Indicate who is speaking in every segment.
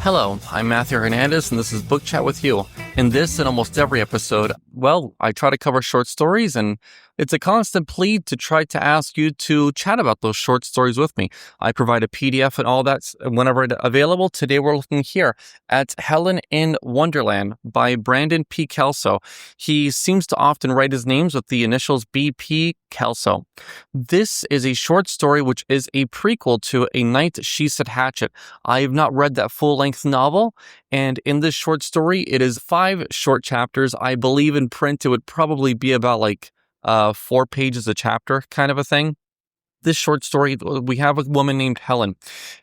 Speaker 1: Hello, I'm Matthew Hernandez, and this is Book Chat with You. In this and almost every episode, well, I try to cover short stories, and it's a constant plea to try to ask you to chat about those short stories with me. I provide a PDF and all that whenever available. Today we're looking here at Helen in Wonderland by Brendan P Kelso. He seems to often write his names with the initials BP Kelso. This is a short story which is a prequel to A Night She Said Hatchet. I have not read that full-length novel, and in this short story, it is 5 short chapters. I believe in print it would probably be about 4 pages a chapter kind of a thing. This short story, we have a woman named Helen.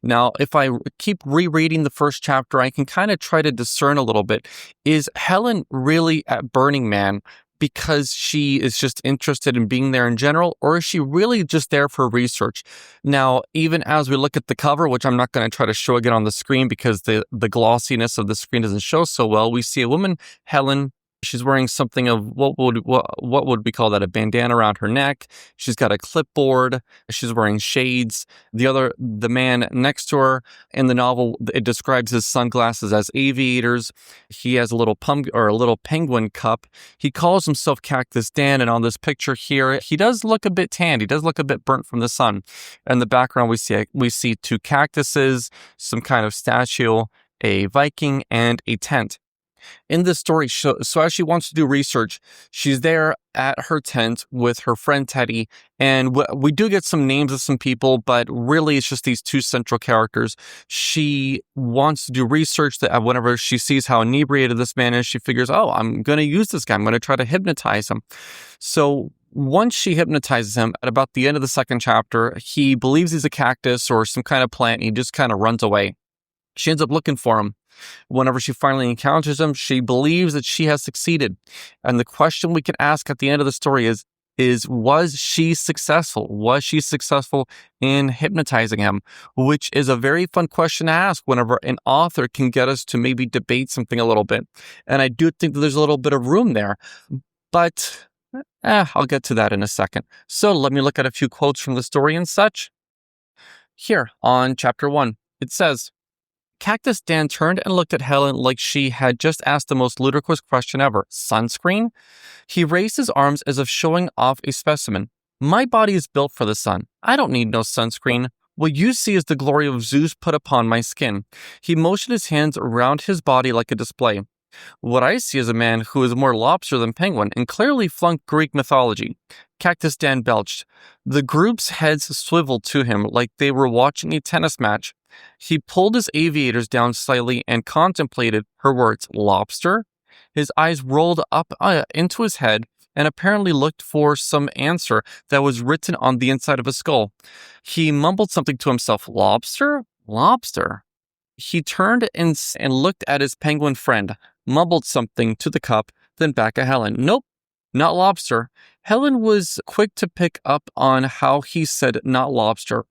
Speaker 1: Now, if I keep rereading the first chapter, I can kind of try to discern a little bit. Is Helen really at Burning Man because she is just interested in being there in general, or is she really just there for research? Now, even as we look at the cover, which I'm not going to try to show again on the screen because the glossiness of the screen doesn't show so well, we see a woman, Helen. She's wearing something of what would we call that? A bandana around her neck. She's got a clipboard. She's wearing shades. The man next to her in the novel, it describes his sunglasses as aviators. He has a little penguin cup. He calls himself Cactus Dan, and on this picture here, he does look a bit tanned. He does look a bit burnt from the sun. In the background, we see 2 cactuses, some kind of statue, a Viking, and a tent. In this story, so as she wants to do research, she's there at her tent with her friend Teddy, and we do get some names of some people, but really it's just these 2 central characters. She wants to do research that whenever she sees how inebriated this man is, she figures, oh, I'm going to use this guy. I'm going to try to hypnotize him. So once she hypnotizes him, at about the end of the second chapter, he believes he's a cactus or some kind of plant, and he just kind of runs away. She ends up looking for him. Whenever she finally encounters him, she believes that she has succeeded. And the question we can ask at the end of the story is was she successful? Was she successful in hypnotizing him? Which is a very fun question to ask whenever an author can get us to maybe debate something a little bit. And I do think that there's a little bit of room there. But I'll get to that in a second. So let me look at a few quotes from the story and such. Here on chapter 1, it says, Cactus Dan turned and looked at Helen like she had just asked the most ludicrous question ever. Sunscreen? He raised his arms as if showing off a specimen. My body is built for the sun. I don't need no sunscreen. What you see is the glory of Zeus put upon my skin. He motioned his hands around his body like a display. What I see is a man who is more lobster than penguin and clearly flunked Greek mythology. Cactus Dan belched. The group's heads swiveled to him like they were watching a tennis match. He pulled his aviators down slightly and contemplated her words. Lobster? His eyes rolled up into his head and apparently looked for some answer that was written on the inside of his skull. He mumbled something to himself. Lobster? Lobster. He turned and looked at his penguin friend, mumbled something to the cup, then back at Helen. Nope, not lobster. Helen was quick to pick up on how he said not lobster.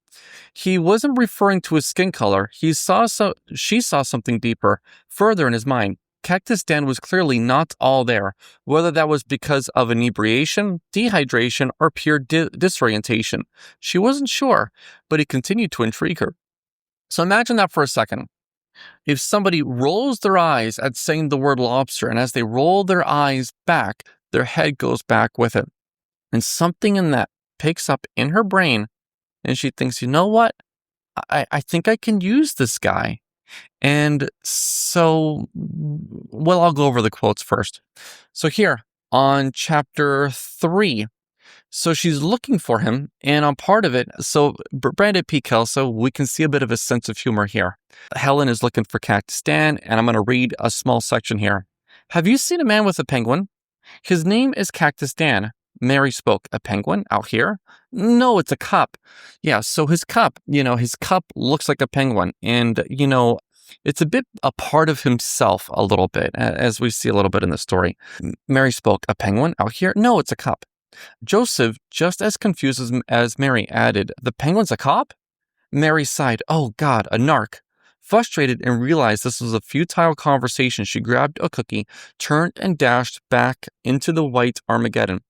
Speaker 1: He wasn't referring to his skin color. She saw something deeper, further in his mind. Cactus Dan was clearly not all there, whether that was because of inebriation, dehydration, or pure disorientation. She wasn't sure, but it continued to intrigue her. So imagine that for a second. If somebody rolls their eyes at saying the word lobster, and as they roll their eyes back, their head goes back with it. And something in that picks up in her brain, and she thinks, you know what? I think I can use this guy. And so, well, I'll go over the quotes first. So here on chapter 3, so she's looking for him, and on part of it, so Brendan P Kelso, we can see a bit of a sense of humor here. Helen is looking for Cactus Dan, and I'm going to read a small section here. Have you seen a man with a penguin? His name is Cactus Dan. Mary spoke. A penguin out here? No, it's a cup. Yeah, so his cup looks like a penguin, and, it's a bit a part of himself a little bit, as we see a little bit in the story. Mary spoke. A penguin out here? No, it's a cup. Joseph, just as confused as Mary, added, the penguin's a cop? Mary sighed. Oh, God, a narc. Frustrated and realized this was a futile conversation, she grabbed a cookie, turned and dashed back into the white Armageddon.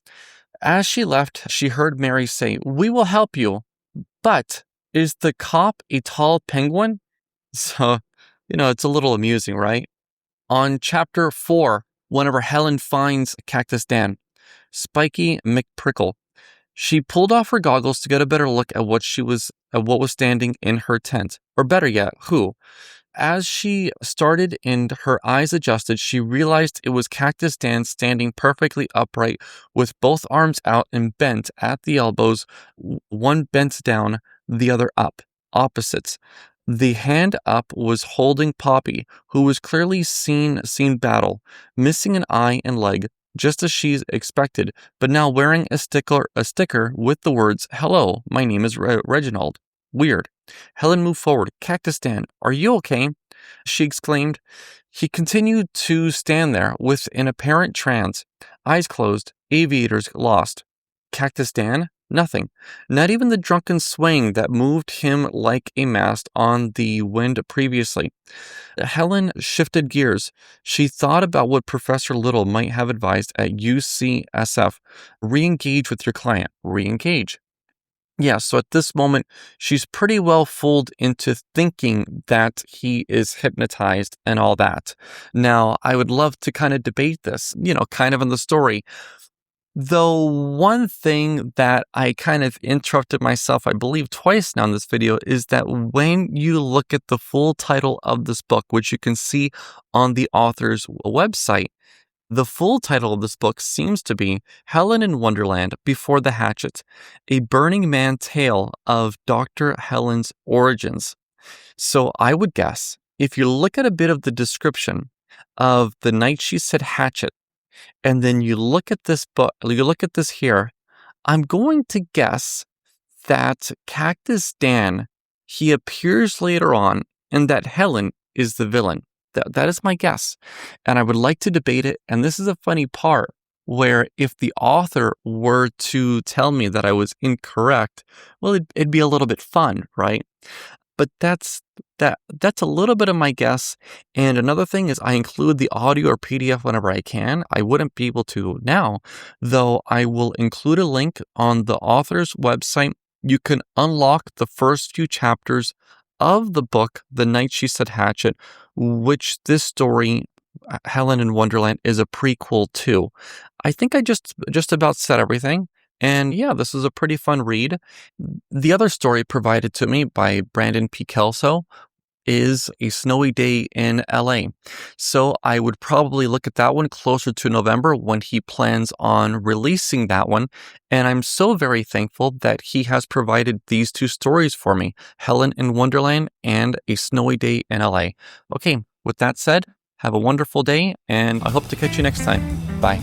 Speaker 1: As she left, she heard Mary say, we will help you. But is the cop a tall penguin? So It's a little amusing, right? On chapter 4, whenever Helen finds Cactus Dan, Spiky McPrickle, she pulled off her goggles to get a better look at what was standing in her tent, or better yet, who. As she started and her eyes adjusted, she realized it was Cactus Dan standing perfectly upright with both arms out and bent at the elbows, one bent down, the other up, opposites. The hand up was holding Poppy, who was clearly seen battle, missing an eye and leg, just as she expected, but now wearing a sticker with the words, "Hello, my name is Reginald." Weird. Helen moved forward. "Cactus Dan, are you okay?" she exclaimed. He continued to stand there with an apparent trance, eyes closed, aviators lost. Cactus Dan? Nothing. Not even the drunken swaying that moved him like a mast on the wind previously. Helen shifted gears. She thought about what Professor Little might have advised at UCSF. Re-engage with your client. Re-engage. Yeah, so at this moment, she's pretty well fooled into thinking that he is hypnotized and all that. Now, I would love to kind of debate this, kind of in the story. Though one thing that I kind of interrupted myself, I believe twice now in this video, is that when you look at the full title of this book, which you can see on the author's website, the full title of this book seems to be Helen in Wonderland Before the Hatchet, a Burning Man tale of Dr. Helen's origins. So I would guess, if you look at a bit of the description of the night she said hatchet, and then you look at this book, you look at this here, I'm going to guess that Cactus Dan, he appears later on, and that Helen is the villain. That is my guess. And I would like to debate it. And this is a funny part where if the author were to tell me that I was incorrect, well, it'd be a little bit fun, right? But that's a little bit of my guess. And another thing is I include the audio or PDF whenever I can. I wouldn't be able to now, though I will include a link on the author's website. You can unlock the first few chapters of the book, The Night She Said Hatchet, which this story, Helen in Wonderland, is a prequel to. I think I just about said everything. And yeah, this is a pretty fun read. The other story provided to me by Brendan P Kelso is A Snowy Day in LA. So I would probably look at that one closer to November when he plans on releasing that one. And I'm so very thankful that he has provided these two stories for me, Helen in Wonderland and A Snowy Day in LA. Okay, with that said, have a wonderful day, and I hope to catch you next time. Bye.